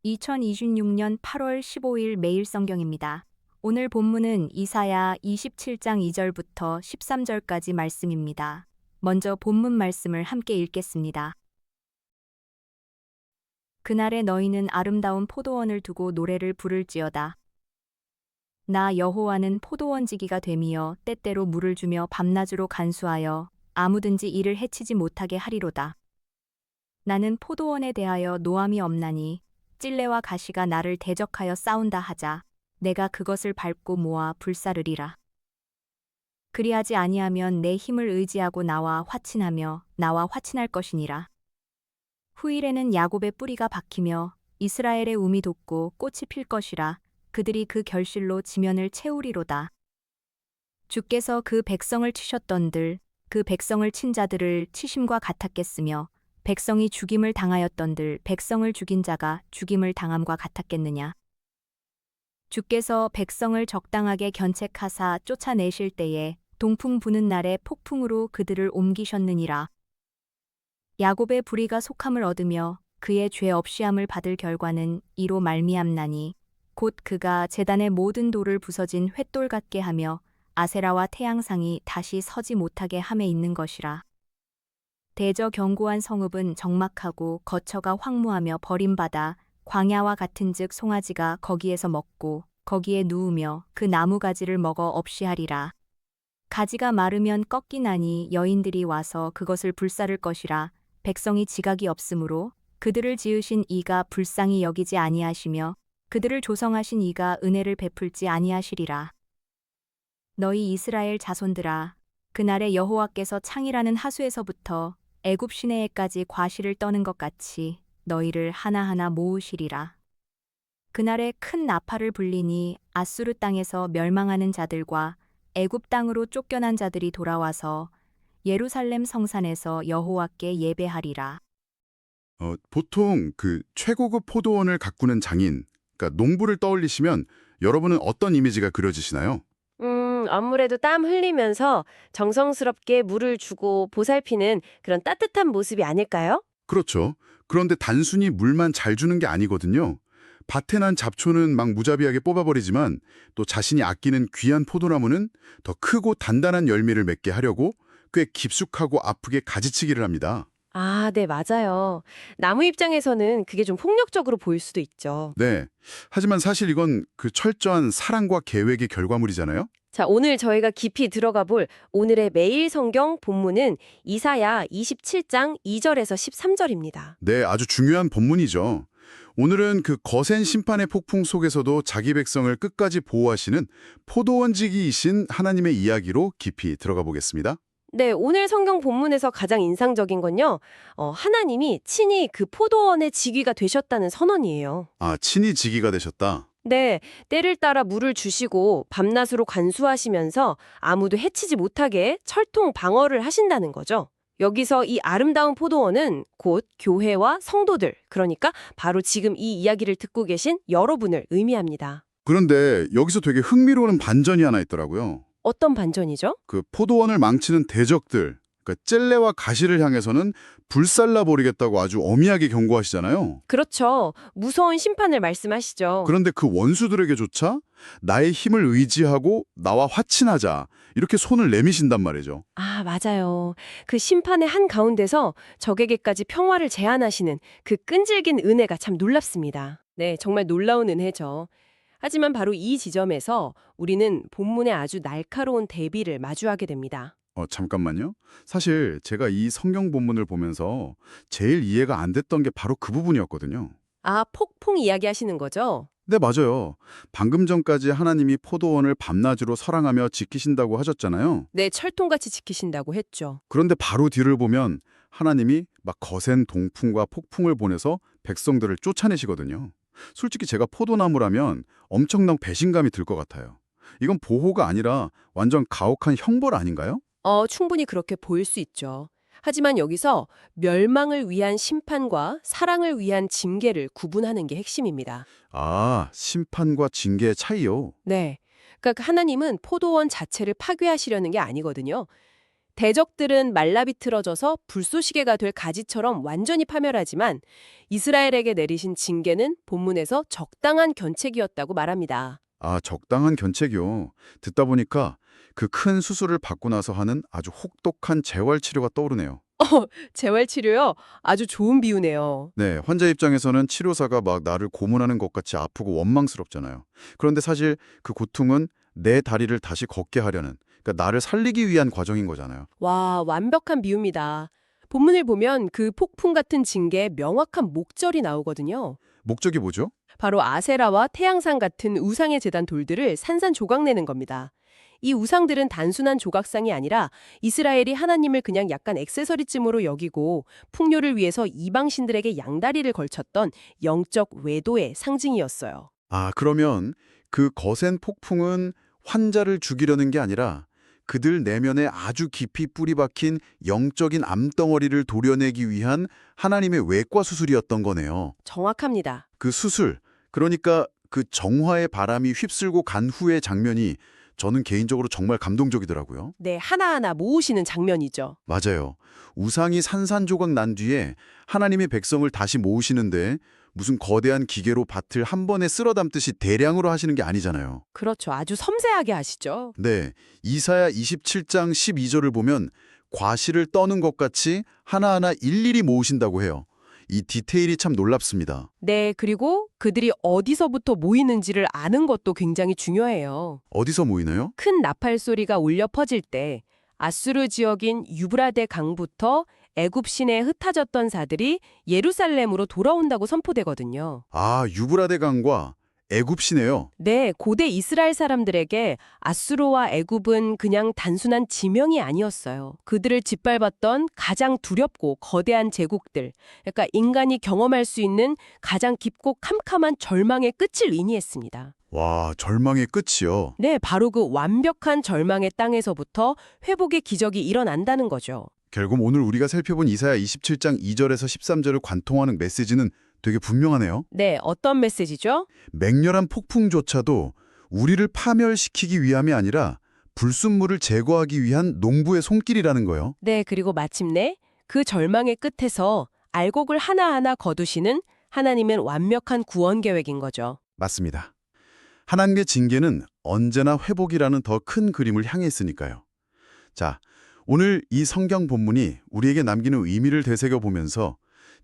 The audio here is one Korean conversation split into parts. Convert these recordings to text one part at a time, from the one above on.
2026년 8월 15일 매일 성경입니다. 오늘 본문은 이사야 27장 2절부터 13절까지 말씀입니다. 먼저 본문 말씀을 함께 읽겠습니다. 그날에 너희는 아름다운 포도원을 두고 노래를 부를지어다. 나 여호와는 포도원지기가 되미어 때때로 물을 주며 밤낮으로 간수하여 아무든지 이를 해치지 못하게 하리로다. 나는 포도원에 대하여 노함이 없나니 찔레와 가시가 나를 대적하여 싸운다 하자 내가 그것을 밟고 모아 불사르리라. 그리하지 아니하면 내 힘을 의지하고 나와 화친할 것이니라. 후일에는 야곱의 뿌리가 박히며 이스라엘의 움이 돋고 꽃이 필 것이라. 그들이 그 결실로 지면을 채우리로다. 주께서 그 백성을 치셨던들 그 백성을 친 자들을 치심과 같았겠으며 백성이 죽임을 당하였던들 백성을 죽인 자가 죽임을 당함과 같았겠느냐. 주께서 백성을 적당하게 견책하사 쫓아내실 때에 동풍 부는 날에 폭풍으로 그들을 옮기셨느니라. 야곱의 불의가 속함을 얻으며 그의 죄 없이함을 받을 결과는 이로 말미암나니 곧 그가 제단의 모든 돌을 부서진 횃돌 같게 하며 아세라와 태양상이 다시 서지 못하게 함에 있는 것이라. 대저 견고한 성읍은 적막하고 거처가 황무하며 버림받아 광야와 같은즉 송아지가 거기에서 먹고 거기에 누우며 그 나무가지를 먹어 없이 하리라. 가지가 마르면 꺾이나니 여인들이 와서 그것을 불사를 것이라. 백성이 지각이 없으므로 그들을 지으신 이가 불쌍히 여기지 아니하시며 그들을 조성하신 이가 은혜를 베풀지 아니하시리라. 너희 이스라엘 자손들아, 그날에 여호와께서 창이라는 하수에서부터 애굽 시내에까지 과실을 떠는 것 같이 너희를 하나하나 모으시리라. 그날에 큰 나팔을 불리니 아수르 땅에서 멸망하는 자들과 애굽 땅으로 쫓겨난 자들이 돌아와서 예루살렘 성산에서 여호와께 예배하리라. 보통 그 최고급 포도원을 가꾸는 장인, 그러니까 농부를 떠올리시면 여러분은 어떤 이미지가 그려지시나요? 아무래도 땀 흘리면서 정성스럽게 물을 주고 보살피는 그런 따뜻한 모습이 아닐까요? 그렇죠. 그런데 단순히 물만 잘 주는 게 아니거든요. 밭에 난 잡초는 막 무자비하게 뽑아버리지만 또 자신이 아끼는 귀한 포도나무는 더 크고 단단한 열매를 맺게 하려고 꽤 깊숙하고 아프게 가지치기를 합니다. 아, 네, 맞아요. 나무 입장에서는 그게 좀 폭력적으로 보일 수도 있죠. 네. 하지만 사실 이건 그 철저한 사랑과 계획의 결과물이잖아요. 자, 오늘 저희가 깊이 들어가 볼 오늘의 매일 성경 본문은 이사야 27장 2절에서 13절입니다. 네, 아주 중요한 본문이죠. 오늘은 그 거센 심판의 폭풍 속에서도 자기 백성을 끝까지 보호하시는 포도원지기이신 하나님의 이야기로 깊이 들어가 보겠습니다. 네, 오늘 성경 본문에서 가장 인상적인 건요. 하나님이 친히 그 포도원의 지기가 되셨다는 선언이에요. 아, 친히 지기가 되셨다. 네, 때를 따라 물을 주시고 밤낮으로 간수하시면서 아무도 해치지 못하게 철통 방어를 하신다는 거죠. 여기서 이 아름다운 포도원은 곧 교회와 성도들, 그러니까 바로 지금 이 이야기를 듣고 계신 여러분을 의미합니다. 그런데 여기서 되게 흥미로운 반전이 하나 있더라고요. 어떤 반전이죠? 그 포도원을 망치는 대적들, 그러니까 찔레와 가시를 향해서는 불살라 버리겠다고 아주 엄하게 경고하시잖아요. 그렇죠. 무서운 심판을 말씀하시죠. 그런데 그 원수들에게조차 나의 힘을 의지하고 나와 화친하자 이렇게 손을 내미신단 말이죠. 아, 맞아요. 그 심판의 한가운데서 적에게까지 평화를 제안하시는 그 끈질긴 은혜가 참 놀랍습니다. 네, 정말 놀라운 은혜죠. 하지만 바로 이 지점에서 우리는 본문의 아주 날카로운 대비를 마주하게 됩니다. 잠깐만요. 사실 제가 이 성경 본문을 보면서 제일 이해가 안 됐던 게 바로 그 부분이었거든요. 아, 폭풍 이야기 하시는 거죠? 네, 맞아요. 방금 전까지 하나님이 포도원을 밤낮으로 사랑하며 지키신다고 하셨잖아요. 네, 철통같이 지키신다고 했죠. 그런데 바로 뒤를 보면 하나님이 막 거센 동풍과 폭풍을 보내서 백성들을 쫓아내시거든요. 솔직히 제가 포도나무라면 엄청난 배신감이 들 것 같아요. 이건 보호가 아니라 완전 가혹한 형벌 아닌가요? 충분히 그렇게 보일 수 있죠. 하지만 여기서 멸망을 위한 심판과 사랑을 위한 징계를 구분하는 게 핵심입니다. 아, 심판과 징계의 차이요. 네. 그러니까 하나님은 포도원 자체를 파괴하시려는 게 아니거든요. 대적들은 말라비틀어져서 불쏘시개가 될 가지처럼 완전히 파멸하지만 이스라엘에게 내리신 징계는 본문에서 적당한 견책이었다고 말합니다. 아, 적당한 견책이요. 듣다 보니까 그 큰 수술을 받고 나서 하는 아주 혹독한 재활 치료가 떠오르네요. 재활치료요? 아주 좋은 비유네요. 네, 환자 입장에서는 치료사가 막 나를 고문하는 것 같이 아프고 원망스럽잖아요. 그런데 사실 그 고통은 내 다리를 다시 걷게 하려는, 그러니까 나를 살리기 위한 과정인 거잖아요. 와, 완벽한 비유입니다. 본문을 보면 그 폭풍 같은 징계에 명확한 목절이 나오거든요. 목적이 뭐죠? 바로 아세라와 태양상 같은 우상의 제단 돌들을 산산조각내는 겁니다. 이 우상들은 단순한 조각상이 아니라 이스라엘이 하나님을 그냥 약간 액세서리쯤으로 여기고 풍요를 위해서 이방신들에게 양다리를 걸쳤던 영적 외도의 상징이었어요. 아, 그러면 그 거센 폭풍은 환자를 죽이려는 게 아니라 그들 내면에 아주 깊이 뿌리 박힌 영적인 암덩어리를 도려내기 위한 하나님의 외과 수술이었던 거네요. 정확합니다. 그 수술, 그러니까 그 정화의 바람이 휩쓸고 간 후의 장면이 저는 개인적으로 정말 감동적이더라고요. 네, 하나하나 모으시는 장면이죠. 맞아요. 우상이 산산조각 난 뒤에 하나님의 백성을 다시 모으시는데 무슨 거대한 기계로 밭을 한 번에 쓸어 담듯이 대량으로 하시는 게 아니잖아요. 그렇죠. 아주 섬세하게 하시죠. 네, 이사야 27장 12절을 보면 과실을 떠는 것 같이 하나하나 일일이 모으신다고 해요. 이 디테일이 참 놀랍습니다. 네, 그리고 그들이 어디서부터 모이는지를 아는 것도 굉장히 중요해요. 어디서 모이나요? 큰 나팔 소리가 울려 퍼질 때 아수르 지역인 유브라데 강부터 애굽 시내에 흩어졌던 자들이 예루살렘으로 돌아온다고 선포되거든요. 아, 유브라데 강과 애굽시네요. 네, 고대 이스라엘 사람들에게 아수르와 애굽은 그냥 단순한 지명이 아니었어요. 그들을 짓밟았던 가장 두렵고 거대한 제국들, 그러니까 인간이 경험할 수 있는 가장 깊고 캄캄한 절망의 끝을 의미했습니다. 와, 절망의 끝이요. 네, 바로 그 완벽한 절망의 땅에서부터 회복의 기적이 일어난다는 거죠. 결국 오늘 우리가 살펴본 이사야 27장 2절에서 13절을 관통하는 메시지는 되게 분명하네요. 네, 어떤 메시지죠? 맹렬한 폭풍조차도 우리를 파멸시키기 위함이 아니라 불순물을 제거하기 위한 농부의 손길이라는 거요. 네, 그리고 마침내 그 절망의 끝에서 알곡을 하나하나 거두시는 하나님의 완벽한 구원 계획인 거죠. 맞습니다. 하나님의 징계는 언제나 회복이라는 더 큰 그림을 향해 있으니까요. 자, 오늘 이 성경 본문이 우리에게 남기는 의미를 되새겨보면서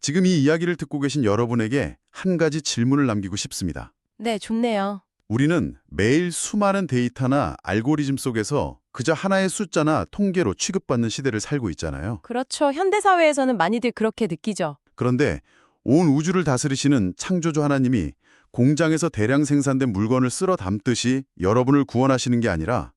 지금 이 이야기를 듣고 계신 여러분에게 한 가지 질문을 남기고 싶습니다. 네, 좋네요. 우리는 매일 수많은 데이터나 알고리즘 속에서 그저 하나의 숫자나 통계로 취급받는 시대를 살고 있잖아요. 그렇죠. 현대사회에서는 많이들 그렇게 느끼죠. 그런데 온 우주를 다스리시는 창조주 하나님이 공장에서 대량 생산된 물건을 쓸어 담듯이 여러분을 구원하시는 게 아니라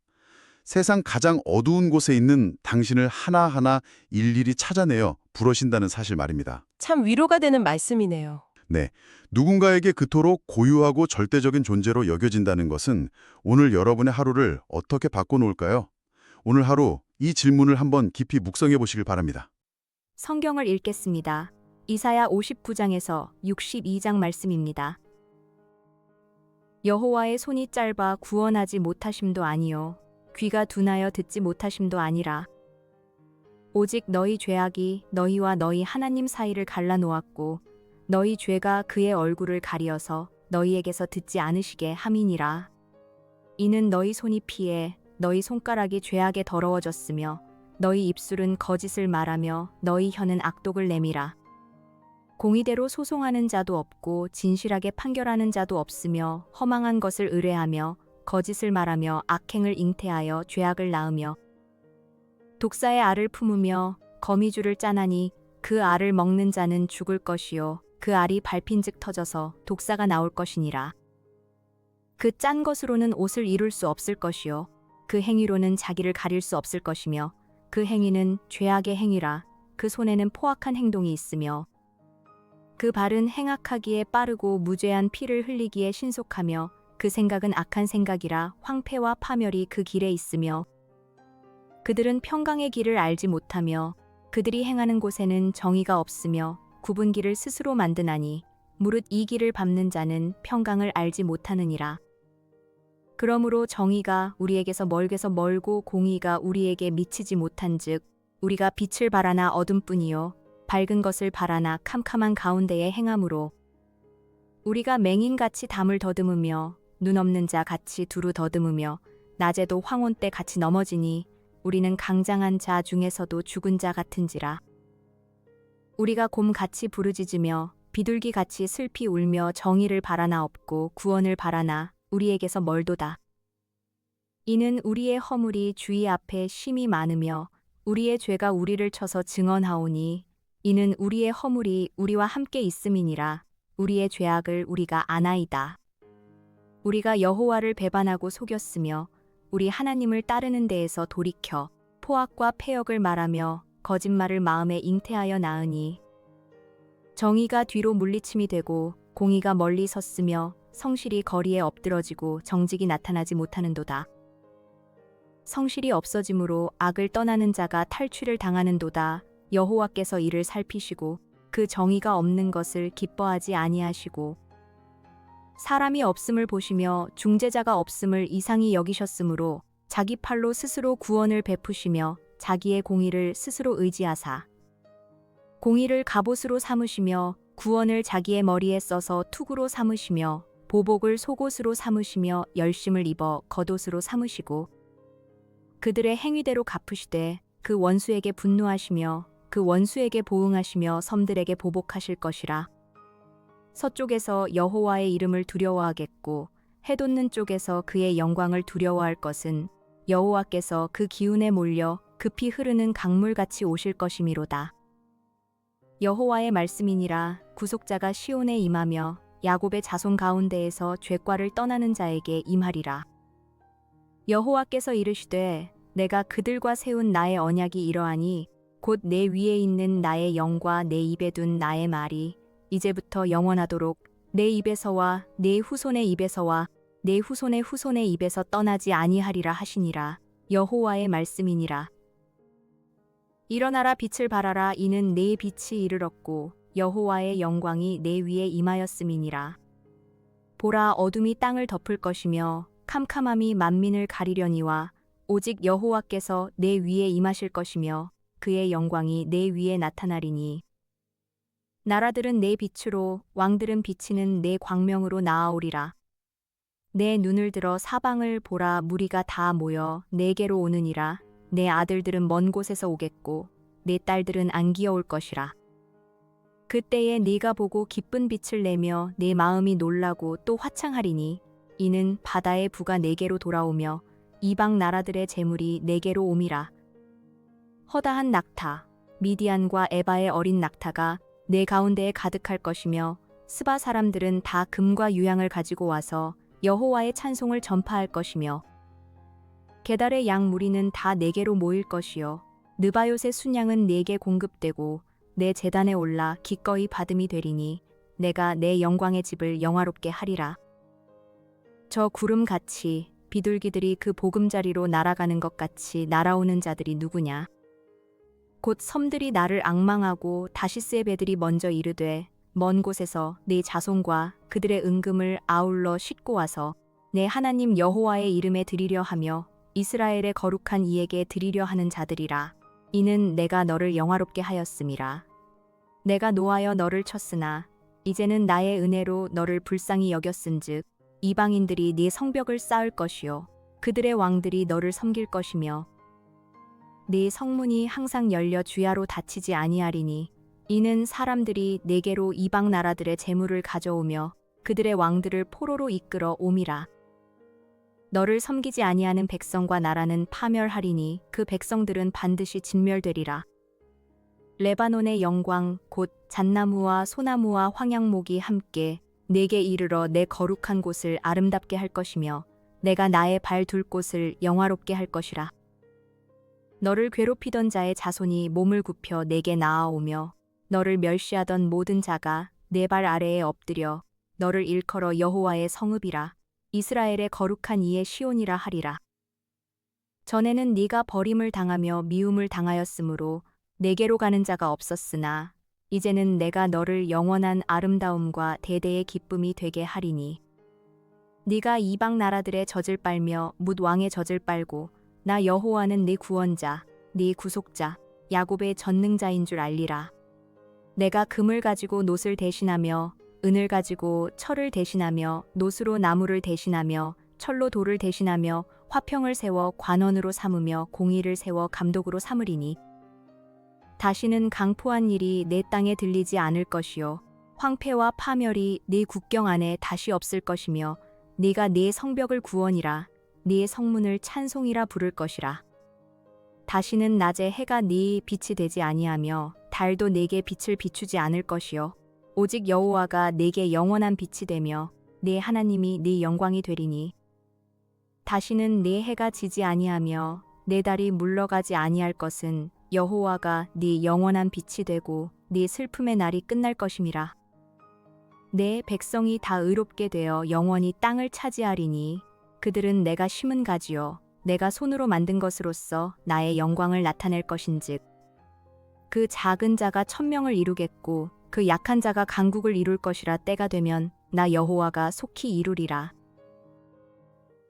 세상 가장 어두운 곳에 있는 당신을 하나하나 일일이 찾아내어 부르신다는 사실 말입니다. 참 위로가 되는 말씀이네요. 네, 누군가에게 그토록 고유하고 절대적인 존재로 여겨진다는 것은 오늘 여러분의 하루를 어떻게 바꿔놓을까요? 오늘 하루 이 질문을 한번 깊이 묵상해 보시길 바랍니다. 성경을 읽겠습니다. 이사야 59장에서 62장 말씀입니다. 여호와의 손이 짧아 구원하지 못하심도 아니요 귀가 둔하여 듣지 못하심도 아니라 오직 너희 죄악이 너희와 너희 하나님 사이를 갈라놓았고 너희 죄가 그의 얼굴을 가리어서 너희에게서 듣지 않으시게 함이니라. 이는 너희 손이 피해 너희 손가락이 죄악에 더러워졌으며 너희 입술은 거짓을 말하며 너희 혀는 악독을 내밀어. 공의대로 소송하는 자도 없고 진실하게 판결하는 자도 없으며 허망한 것을 의뢰하며 거짓을 말하며 악행을 잉태하여 죄악을 낳으며 독사의 알을 품으며 거미줄을 짜나니 그 알을 먹는 자는 죽을 것이요 그 알이 밟힌즉 터져서 독사가 나올 것이니라. 그 짠 것으로는 옷을 이룰 수 없을 것이요 그 행위로는 자기를 가릴 수 없을 것이며 그 행위는 죄악의 행위라. 그 손에는 포악한 행동이 있으며 그 발은 행악하기에 빠르고 무죄한 피를 흘리기에 신속하며 그 생각은 악한 생각이라. 황폐와 파멸이 그 길에 있으며 그들은 평강의 길을 알지 못하며 그들이 행하는 곳에는 정의가 없으며 굽은 길을 스스로 만드나니 무릇 이 길을 밟는 자는 평강을 알지 못하느니라. 그러므로 정의가 우리에게서 멀게서 멀고 공의가 우리에게 미치지 못한즉 우리가 빛을 바라나 어둠뿐이요 밝은 것을 바라나 캄캄한 가운데에 행함으로 우리가 맹인같이 담을 더듬으며 눈 없는 자 같이 두루 더듬으며 낮에도 황혼 때 같이 넘어지니 우리는 강장한 자 중에서도 죽은 자 같은지라. 우리가 곰같이 부르짖으며 비둘기같이 슬피 울며 정의를 바라나 없고 구원을 바라나 우리에게서 멀도다. 이는 우리의 허물이 주의 앞에 심히 많으며 우리의 죄가 우리를 쳐서 증언하오니 이는 우리의 허물이 우리와 함께 있음이니라. 우리의 죄악을 우리가 아나이다. 우리가 여호와를 배반하고 속였으며 우리 하나님을 따르는 데에서 돌이켜 포악과 패역을 말하며 거짓말을 마음에 잉태하여 낳으니 정의가 뒤로 물리침이 되고 공의가 멀리 섰으며 성실이 거리에 엎드러지고 정직이 나타나지 못하는도다. 성실이 없어짐으로 악을 떠나는 자가 탈취를 당하는도다. 여호와께서 이를 살피시고 그 정의가 없는 것을 기뻐하지 아니하시고 사람이 없음을 보시며 중재자가 없음을 이상히 여기셨으므로 자기 팔로 스스로 구원을 베푸시며 자기의 공의를 스스로 의지하사 공의를 갑옷으로 삼으시며 구원을 자기의 머리에 써서 투구로 삼으시며 보복을 속옷으로 삼으시며 열심을 입어 겉옷으로 삼으시고 그들의 행위대로 갚으시되 그 원수에게 분노하시며 그 원수에게 보응하시며 섬들에게 보복하실 것이라. 서쪽에서 여호와의 이름을 두려워하겠고 해돋는 쪽에서 그의 영광을 두려워할 것은 여호와께서 그 기운에 몰려 급히 흐르는 강물같이 오실 것이미로다. 여호와의 말씀이니라. 구속자가 시온에 임하며 야곱의 자손 가운데에서 죄과를 떠나는 자에게 임하리라. 여호와께서 이르시되 내가 그들과 세운 나의 언약이 이러하니 곧 내 위에 있는 나의 영과 내 입에 둔 나의 말이 이제부터 영원하도록 내 입에서와 내 후손의 입에서와 내 후손의 후손의 입에서 떠나지 아니하리라 하시니라. 여호와의 말씀이니라. 일어나라 빛을 발하라. 이는 내 빛이 이르렀고 여호와의 영광이 내 위에 임하였음이니라. 보라, 어둠이 땅을 덮을 것이며 캄캄함이 만민을 가리려니와 오직 여호와께서 내 위에 임하실 것이며 그의 영광이 내 위에 나타나리니 나라들은 내 빛으로 왕들은 비치는 내 광명으로 나아오리라. 내 눈을 들어 사방을 보라. 무리가 다 모여 내게로 오느니라. 내 아들들은 먼 곳에서 오겠고 내 딸들은 안기어올 것이라. 그때에 네가 보고 기쁜 빛을 내며 내 마음이 놀라고 또 화창하리니 이는 바다의 부가 내게로 돌아오며 이방 나라들의 재물이 내게로 옴이라. 허다한 낙타, 미디안과 에바의 어린 낙타가 내 가운데에 가득할 것이며 스바 사람들은 다 금과 유향을 가지고 와서 여호와의 찬송을 전파할 것이며 게달의 양 무리는 다 내게로 모일 것이요 느바요의 순양은 내게 공급되고 내 제단에 올라 기꺼이 받음이 되리니 내가 내 영광의 집을 영화롭게 하리라. 저 구름같이 비둘기들이 그 보금자리로 날아가는 것 같이 날아오는 자들이 누구냐? 곧 섬들이 나를 앙망하고 다시스의 배들이 먼저 이르되 먼 곳에서 네 자손과 그들의 은금을 아울러 싣고 와서 내 하나님 여호와의 이름에 드리려 하며 이스라엘의 거룩한 이에게 드리려 하는 자들이라. 이는 내가 너를 영화롭게 하였음이라. 내가 노하여 너를 쳤으나 이제는 나의 은혜로 너를 불쌍히 여겼은즉 이방인들이 네 성벽을 쌓을 것이요 그들의 왕들이 너를 섬길 것이며 네 성문이 항상 열려 주야로 닫히지 아니하리니 이는 사람들이 내게로 이방 나라들의 재물을 가져오며 그들의 왕들을 포로로 이끌어 옴이라. 너를 섬기지 아니하는 백성과 나라는 파멸하리니 그 백성들은 반드시 진멸되리라. 레바논의 영광 곧 잣나무와 소나무와 황양목이 함께 내게 이르러 내 거룩한 곳을 아름답게 할 것이며 내가 나의 발 둘 곳을 영화롭게 할 것이라. 너를 괴롭히던 자의 자손이 몸을 굽혀 내게 나아오며 너를 멸시하던 모든 자가 내 발 아래에 엎드려 너를 일컬어 여호와의 성읍이라 이스라엘의 거룩한 이의 시온이라 하리라. 전에는 네가 버림을 당하며 미움을 당하였으므로 내게로 가는 자가 없었으나 이제는 내가 너를 영원한 아름다움과 대대의 기쁨이 되게 하리니 네가 이방 나라들의 젖을 빨며 뭇 왕의 젖을 빨고 나 여호와는 네 구원자, 네 구속자, 야곱의 전능자인 줄 알리라. 내가 금을 가지고 놋을 대신하며 은을 가지고 철을 대신하며 놋으로 나무를 대신하며 철로 돌을 대신하며 화평을 세워 관원으로 삼으며 공의를 세워 감독으로 삼으리니 다시는 강포한 일이 내 땅에 들리지 않을 것이요 황폐와 파멸이 네 국경 안에 다시 없을 것이며 네가 네 성벽을 구원이라 네 성문을 찬송이라 부를 것이라. 다시는 낮에 해가 네 빛이 되지 아니하며 달도 네게 빛을 비추지 않을 것이요 오직 여호와가 네게 영원한 빛이 되며 네 하나님이 네 영광이 되리니 다시는 네 해가 지지 아니하며 네 달이 물러가지 아니할 것은 여호와가 네 영원한 빛이 되고 네 슬픔의 날이 끝날 것임이라. 내 백성이 다 의롭게 되어 영원히 땅을 차지하리니 그들은 내가 심은 가지요 내가 손으로 만든 것으로서 나의 영광을 나타낼 것인즉 그 작은 자가 천명을 이루겠고 그 약한 자가 강국을 이룰 것이라. 때가 되면 나 여호와가 속히 이루리라.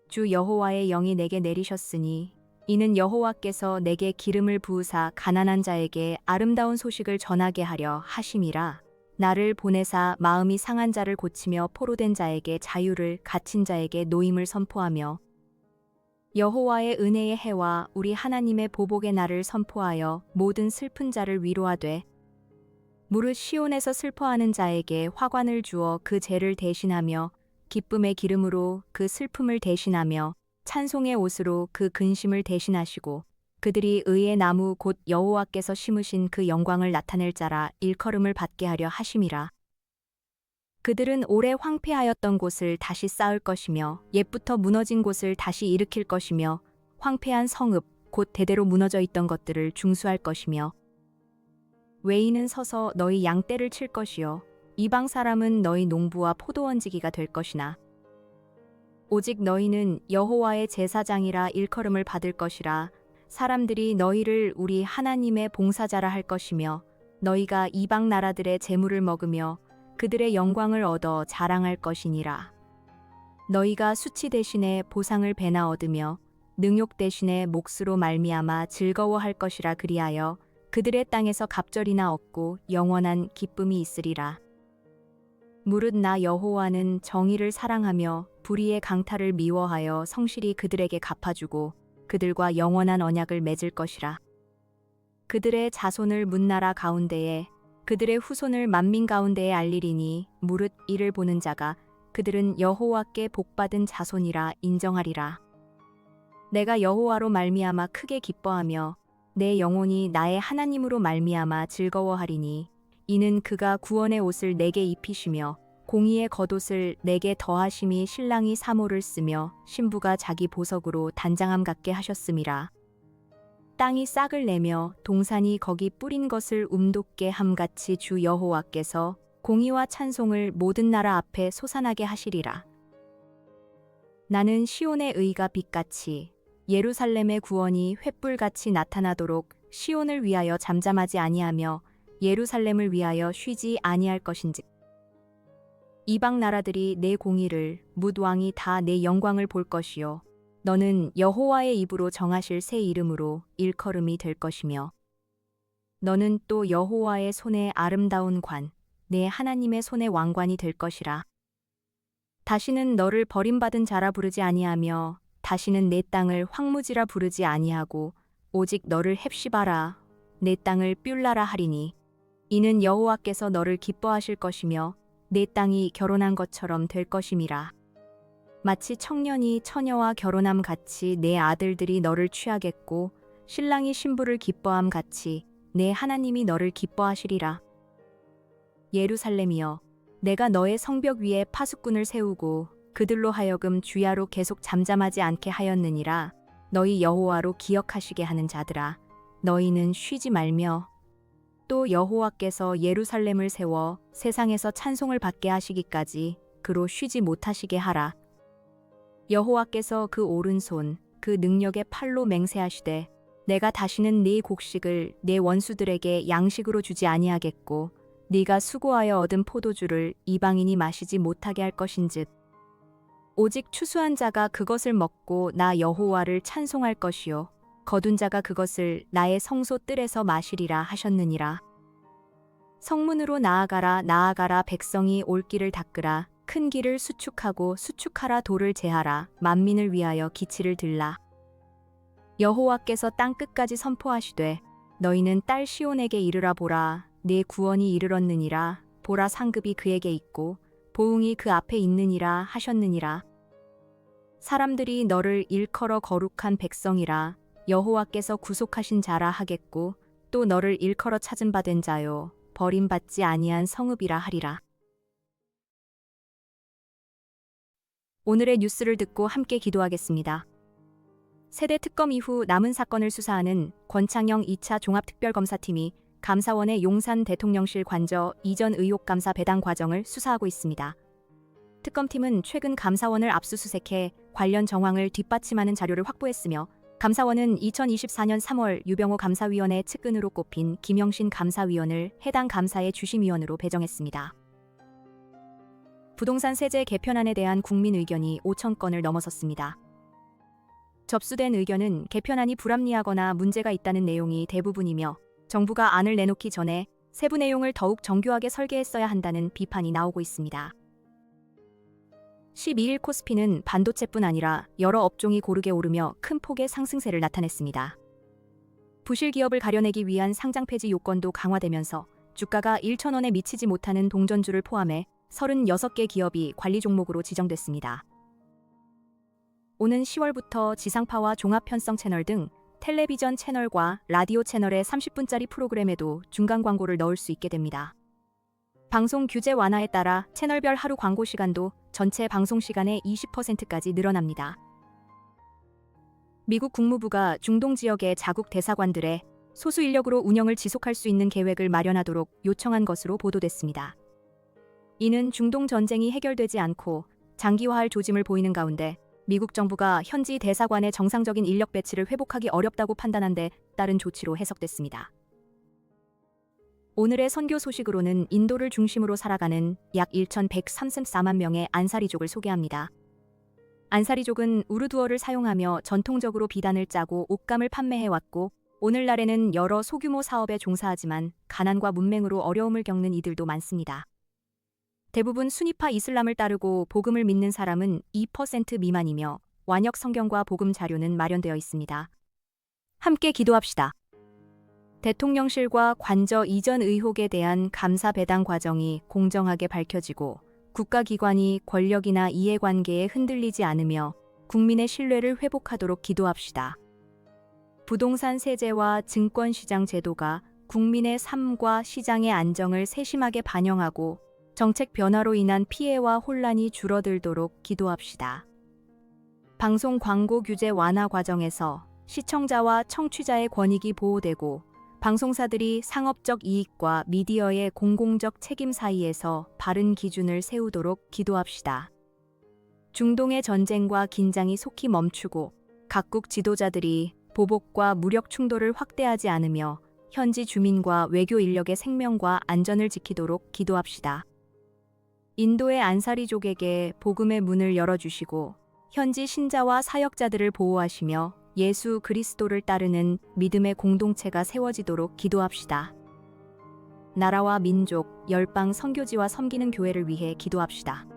주 여호와의 영이 내게 내리셨으니 이는 여호와께서 내게 기름을 부으사 가난한 자에게 아름다운 소식을 전하게 하려 하심이라. 나를 보내사 마음이 상한 자를 고치며 포로된 자에게 자유를, 갇힌 자에게 노임을 선포하며 여호와의 은혜의 해와 우리 하나님의 보복의 날을 선포하여 모든 슬픈 자를 위로하되 무릇 시온에서 슬퍼하는 자에게 화관을 주어 그 죄를 대신하며 기쁨의 기름으로 그 슬픔을 대신하며 찬송의 옷으로 그 근심을 대신하시고 그들이 의의 나무 곧 여호와께서 심으신 그 영광을 나타낼 자라 일컬음을 받게 하려 하심이라. 그들은 오래 황폐하였던 곳을 다시 쌓을 것이며 옛부터 무너진 곳을 다시 일으킬 것이며 황폐한 성읍 곧 대대로 무너져 있던 것들을 중수할 것이며 외인은 서서 너희 양떼를 칠 것이요 이방 사람은 너희 농부와 포도원지기가 될 것이나 오직 너희는 여호와의 제사장이라 일컬음을 받을 것이라. 사람들이 너희를 우리 하나님의 봉사자라 할 것이며 너희가 이방 나라들의 재물을 먹으며 그들의 영광을 얻어 자랑할 것이니라. 너희가 수치 대신에 보상을 배나 얻으며 능욕 대신에 몫으로 말미암아 즐거워할 것이라. 그리하여 그들의 땅에서 갑절이나 얻고 영원한 기쁨이 있으리라. 무릇 나 여호와는 정의를 사랑하며 불의의 강탈을 미워하여 성실히 그들에게 갚아주고 그들과 영원한 언약을 맺을 것이라. 그들의 자손을 문나라 가운데에 그들의 후손을 만민 가운데에 알리리니 무릇 이를 보는 자가 그들은 여호와께 복받은 자손이라 인정하리라. 내가 여호와로 말미암아 크게 기뻐하며 내 영혼이 나의 하나님으로 말미암아 즐거워하리니 이는 그가 구원의 옷을 내게 입히시며 공의의 겉옷을 내게 더하심이 신랑이 사모를 쓰며 신부가 자기 보석으로 단장함 같게 하셨음이라. 땅이 싹을 내며 동산이 거기 뿌린 것을 움돋게 함같이 주 여호와께서 공의와 찬송을 모든 나라 앞에 솟아나게 하시리라. 나는 시온의 의가 빛같이 예루살렘의 구원이 횃불같이 나타나도록 시온을 위하여 잠잠하지 아니하며 예루살렘을 위하여 쉬지 아니할 것인즉 이방 나라들이 내 공의를 뭇 왕이 다 내 영광을 볼 것이요 너는 여호와의 입으로 정하실 새 이름으로 일컬음이 될 것이며 너는 또 여호와의 손에 아름다운 관 내 하나님의 손의 왕관이 될 것이라. 다시는 너를 버림받은 자라 부르지 아니하며 다시는 내 땅을 황무지라 부르지 아니하고 오직 너를 헵시바라 내 땅을 뷸라라 하리니 이는 여호와께서 너를 기뻐하실 것이며 내 땅이 결혼한 것처럼 될 것임이라. 마치 청년이 처녀와 결혼함 같이 내 아들들이 너를 취하겠고 신랑이 신부를 기뻐함 같이 내 하나님이 너를 기뻐하시리라. 예루살렘이여 내가 너의 성벽 위에 파수꾼을 세우고 그들로 하여금 주야로 계속 잠잠하지 않게 하였느니라. 너희 여호와로 기억하시게 하는 자들아 너희는 쉬지 말며 또 여호와께서 예루살렘을 세워 세상에서 찬송을 받게 하시기까지 그로 쉬지 못하시게 하라. 여호와께서 그 오른손 그 능력의 팔로 맹세하시되 내가 다시는 네 곡식을 네 원수들에게 양식으로 주지 아니하겠고 네가 수고하여 얻은 포도주를 이방인이 마시지 못하게 할 것인즉 오직 추수한 자가 그것을 먹고 나 여호와를 찬송할 것이요 거둔 자가 그것을 나의 성소 뜰에서 마시리라 하셨느니라. 성문으로 나아가라 나아가라 백성이 올 길을 닦으라 큰 길을 수축하고 수축하라 돌을 제하라 만민을 위하여 기치를 들라. 여호와께서 땅 끝까지 선포하시되 너희는 딸 시온에게 이르라 보라 네 구원이 이르렀느니라 보라 상급이 그에게 있고 보응이 그 앞에 있느니라 하셨느니라. 사람들이 너를 일컬어 거룩한 백성이라 여호와께서 구속하신 자라 하겠고 또 너를 일컬어 찾은 바 된 자요 버림받지 아니한 성읍이라 하리라. 오늘의 뉴스를 듣고 함께 기도하겠습니다. 세대 특검 이후 남은 사건을 수사하는 권창영 2차 종합특별검사팀이 감사원의 용산 대통령실 관저 이전 의혹 감사 배당 과정을 수사하고 있습니다. 특검팀은 최근 감사원을 압수수색해 관련 정황을 뒷받침하는 자료를 확보했으며 감사원은 2024년 3월 유병호 감사위원회 측근으로 꼽힌 김영신 감사위원을 해당 감사의 주심위원으로 배정했습니다. 부동산 세제 개편안에 대한 국민 의견이 5천 건을 넘어섰습니다. 접수된 의견은 개편안이 불합리하거나 문제가 있다는 내용이 대부분이며 정부가 안을 내놓기 전에 세부 내용을 더욱 정교하게 설계했어야 한다는 비판이 나오고 있습니다. 12일 코스피는 반도체뿐 아니라 여러 업종이 고르게 오르며 큰 폭의 상승세를 나타냈습니다. 부실 기업을 가려내기 위한 상장 폐지 요건도 강화되면서 주가가 1,000원에 미치지 못하는 동전주를 포함해 36개 기업이 관리 종목으로 지정됐습니다. 오는 10월부터 지상파와 종합편성 채널 등 텔레비전 채널과 라디오 채널의 30분짜리 프로그램에도 중간 광고를 넣을 수 있게 됩니다. 방송 규제 완화에 따라 채널별 하루 광고 시간도 전체 방송 시간의 20%까지 늘어납니다. 미국 국무부가 중동 지역의 자국 대사관들의 소수 인력으로 운영을 지속할 수 있는 계획을 마련하도록 요청한 것으로 보도됐습니다. 이는 중동 전쟁이 해결되지 않고 장기화할 조짐을 보이는 가운데 미국 정부가 현지 대사관의 정상적인 인력 배치를 회복하기 어렵다고 판단한 데 따른 조치로 해석됐습니다. 오늘의 선교 소식으로는 인도를 중심으로 살아가는 약 1,134만 명의 안사리족을 소개합니다. 안사리족은 우르두어를 사용하며 전통적으로 비단을 짜고 옷감을 판매해왔고 오늘날에는 여러 소규모 사업에 종사하지만 가난과 문맹으로 어려움을 겪는 이들도 많습니다. 대부분 수니파 이슬람을 따르고 복음을 믿는 사람은 2% 미만이며 완역 성경과 복음 자료는 마련되어 있습니다. 함께 기도합시다. 대통령실과 관저 이전 의혹에 대한 감사 배당 과정이 공정하게 밝혀지고 국가기관이 권력이나 이해관계에 흔들리지 않으며 국민의 신뢰를 회복하도록 기도합시다. 부동산 세제와 증권시장 제도가 국민의 삶과 시장의 안정을 세심하게 반영하고 정책 변화로 인한 피해와 혼란이 줄어들도록 기도합시다. 방송 광고 규제 완화 과정에서 시청자와 청취자의 권익이 보호되고 방송사들이 상업적 이익과 미디어의 공공적 책임 사이에서 바른 기준을 세우도록 기도합시다. 중동의 전쟁과 긴장이 속히 멈추고 각국 지도자들이 보복과 무력 충돌을 확대하지 않으며 현지 주민과 외교 인력의 생명과 안전을 지키도록 기도합시다. 인도의 안사리족에게 복음의 문을 열어주시고 현지 신자와 사역자들을 보호하시며 예수 그리스도를 따르는 믿음의 공동체가 세워지도록 기도합시다. 나라와 민족, 열방 선교지와 섬기는 교회를 위해 기도합시다.